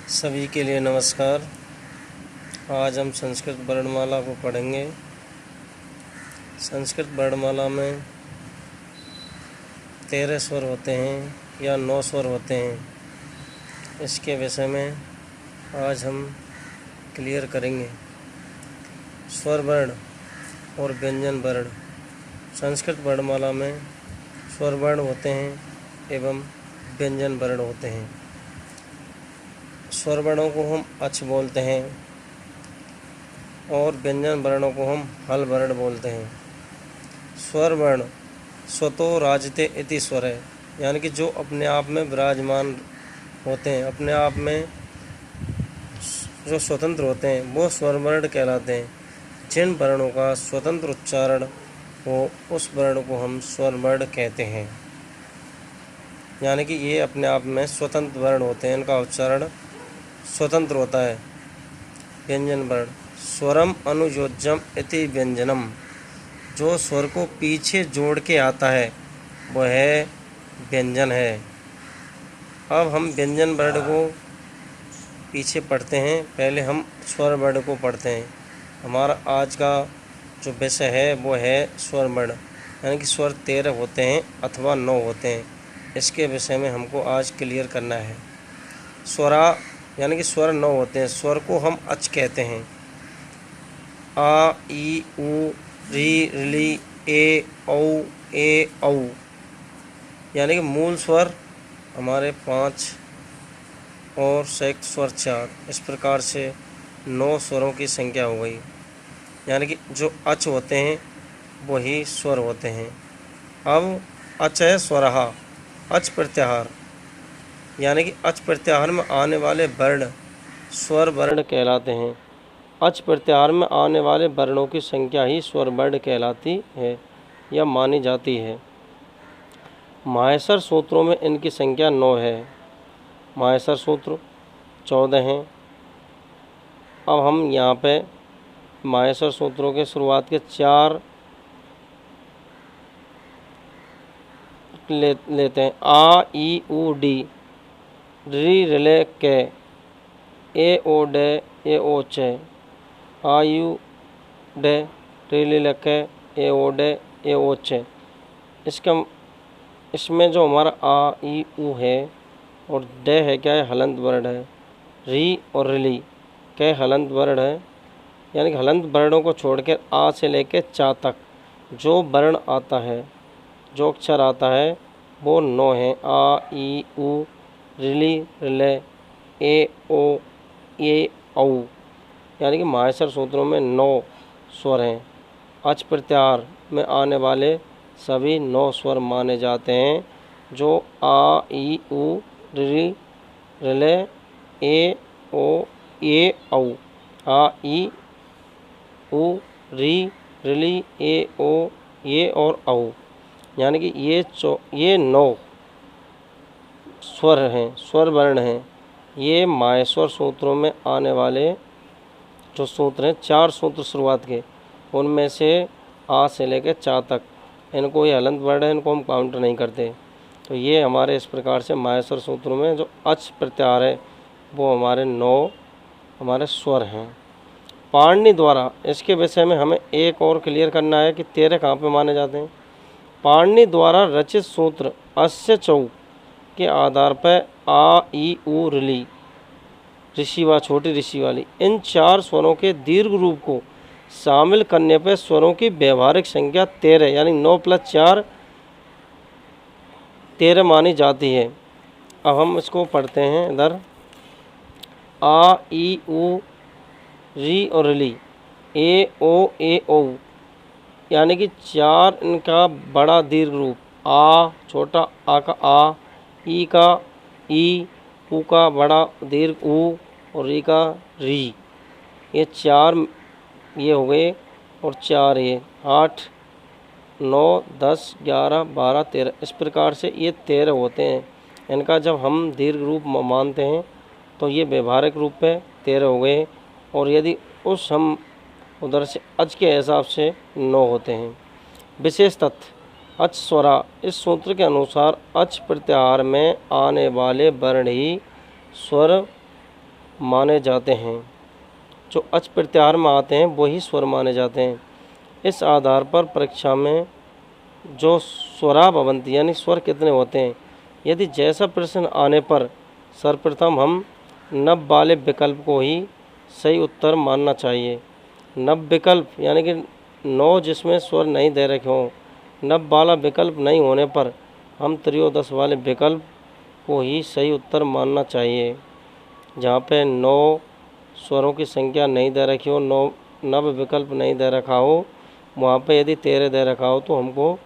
सभी के लिए नमस्कार। आज हम संस्कृत वर्णमाला को पढ़ेंगे। संस्कृत वर्णमाला में 13 स्वर होते हैं या 9 स्वर होते हैं। इसके विषय में आज हम क्लियर करेंगे। स्वर वर्ण और व्यंजन वर्ण। संस्कृत वर्णमाला में स्वर वर्ण होते हैं एवं व्यंजन वर्ण होते हैं। स्वर वर्णों को हम अच बोलते हैं और व्यंजन वर्णों को हम हल वर्ण बोलते हैं। स्वर वर्ण स्वतो राजते इति स्वर है, यानी कि जो अपने आप में विराजमान होते हैं, अपने आप में जो स्वतंत्र होते हैं वो स्वर वर्ण कहलाते हैं। जिन वर्णों का स्वतंत्र उच्चारण हो उस वर्ण को हम स्वर वर्ण कहते हैं, यानी कि ये अपने आप में स्वतंत्र वर्ण होते हैं, इनका उच्चारण स्वतंत्र होता है। व्यंजन वर्ण स्वरम अनुयोज्यम इति व्यंजनम, जो स्वर को पीछे जोड़ के आता है वह व्यंजन है। अब हम व्यंजन वर्ण को पीछे पढ़ते हैं, पहले हम स्वर वर्ण को पढ़ते हैं। हमारा आज का जो विषय है वो है स्वर वर्ण, यानी कि स्वर 13 होते हैं अथवा 9 होते हैं। इसके विषय में हमको आज क्लियर करना है। स्वरा यानी कि स्वर 9 होते हैं। स्वर को हम अच कहते हैं। आ ई उ री ली ए औ ए औ, यानी कि मूल स्वर हमारे 5 और संयुक्त स्वर 4। इस प्रकार से 9 स्वरों की संख्या हो गई, यानी कि जो अच होते हैं वही स्वर होते हैं। अब अच है स्वरहा, अच प्रत्याहार, यानी कि अच प्रत्याहार में आने वाले वर्ण स्वर वर्ण कहलाते हैं। अच प्रत्याहार में आने वाले वर्णों की संख्या ही स्वर वर्ण कहलाती है या मानी जाती है। माहेश्वर सूत्रों में इनकी संख्या 9 है। माहेश्वर सूत्र 14 हैं। अब हम यहाँ पे माहेश्वर सूत्रों के शुरुआत के 4 लेते हैं। आ ई उ डी, री रिले के, ए ओ डे ए ओ चे, आयु डे री रिले के, ए ओ डे ए ओ चे। इसमें जो हमारा आ ई उ है और डे है क्या है, हलंत वर्ण है। री और रिली के हलंत वर्ण है, यानी कि हलंत वर्णों को छोड़कर आ से लेकर चा तक जो वर्ण आता है, जो अक्षर आता है वो 9 है। आ ई उ रिली रिले ए ओ ए औ, यानी कि माहेश्वर सूत्रों में 9 स्वर हैं। अच प्रत्याहार में आने वाले सभी 9 स्वर माने जाते हैं, जो आ ई उ री रिले ए ओ ए औ, आ ई उ री रिली ए ओ ए और औ, यानी कि ये 9 स्वर हैं, स्वर वर्ण हैं। ये माहेश्वर सूत्रों में आने वाले जो सूत्र हैं, 4 सूत्र शुरुआत के, उनमें से आ से लेकर चा तक इनको ये हलंत वर्ण है, इनको हम काउंट नहीं करते। तो ये हमारे इस प्रकार से माहेश्वर सूत्रों में जो अच प्रत्याहार है वो हमारे 9 हमारे स्वर हैं। पाणिनि द्वारा इसके विषय में हमें एक और क्लियर करना है कि 13 कहाँ पे माने जाते हैं। पाणिनि द्वारा रचित सूत्र अस्य चौ के आधार पर आ ई उ रिली, ऋषि व छोटी ऋषि वाली, इन 4 स्वरों के दीर्घ रूप को शामिल करने पर स्वरों की व्यवहारिक संख्या 13 यानी 9 + 4 13 मानी जाती है। अब हम इसको पढ़ते हैं इधर। आ ई उ री और रिली ए ओ ए ओ, यानी कि 4 इनका बड़ा दीर्घ रूप, आ छोटा आ का आ, ई का ई, उ का बड़ा दीर्घ उ और री का री। ये 4 ये हो गए और 4 ये 8 9 10 11 12 13, इस प्रकार से ये 13 होते हैं। इनका जब हम दीर्घ रूप मानते हैं तो ये व्यवहारिक रूप पे 13 हो गए, और यदि उस हम उधर से अच के हिसाब से 9 होते हैं। विशेष तथ्य अच स्वरा, इस सूत्र के अनुसार अच प्रत्याहार में आने वाले वर्ण ही स्वर माने जाते हैं। जो अच प्रत्याहार में आते हैं वही स्वर माने जाते हैं। इस आधार पर परीक्षा में जो स्वरा भवंती यानी स्वर कितने होते हैं, यदि जैसा प्रश्न आने पर सर्वप्रथम हम नव वाले विकल्प को ही सही उत्तर मानना चाहिए। नव विकल्प यानी कि 9 जिसमें स्वर नहीं दे रखे हों, नव वाला विकल्प नहीं होने पर हम त्रयोदश वाले विकल्प को ही सही उत्तर मानना चाहिए। जहाँ पे 9 स्वरों की संख्या नहीं दे रखी हो, 9 नव विकल्प नहीं दे रखा हो, वहाँ पे यदि 13 दे रखा हो तो हमको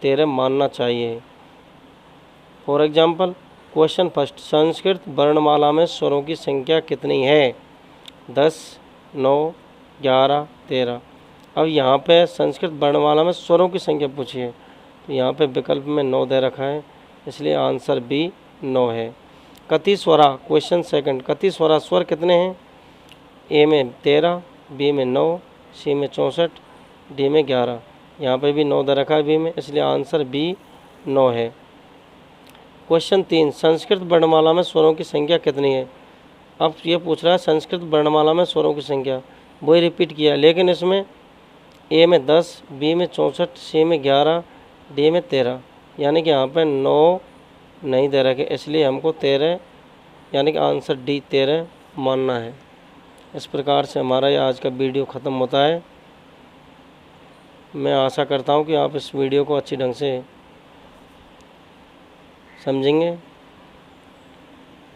13 मानना चाहिए। For example question first, Sanskrit वर्णमाला में स्वरों की संख्या कितनी है? 10, 9, 11, 13। अब यहाँ पे संस्कृत वर्णमाला में स्वरों की संख्या पूछी है, तो यहाँ पे विकल्प में 9 दे रखा है, इसलिए आंसर बी 9 है। कति स्वरा, क्वेश्चन सेकंड, कति स्वरा स्वर कितने हैं? ए में 13, बी में 9, सी में 64, डी में 11। यहाँ पे भी 9 दे रखा है बी में, इसलिए आंसर बी 9 है। क्वेश्चन 3, संस्कृत वर्णमाला में स्वरों की संख्या कितनी है? अब ये पूछ रहा है संस्कृत वर्णमाला में स्वरों की संख्या, वही रिपीट किया, लेकिन इसमें ए में 10, बी में 64, सी में 11, डी में 13, यानी कि यहाँ पे 9 नहीं दे रखे, इसलिए हमको 13 यानी कि आंसर डी 13 मानना है। इस प्रकार से हमारा ये आज का वीडियो ख़त्म होता है। मैं आशा करता हूँ कि आप इस वीडियो को अच्छी ढंग से समझेंगे।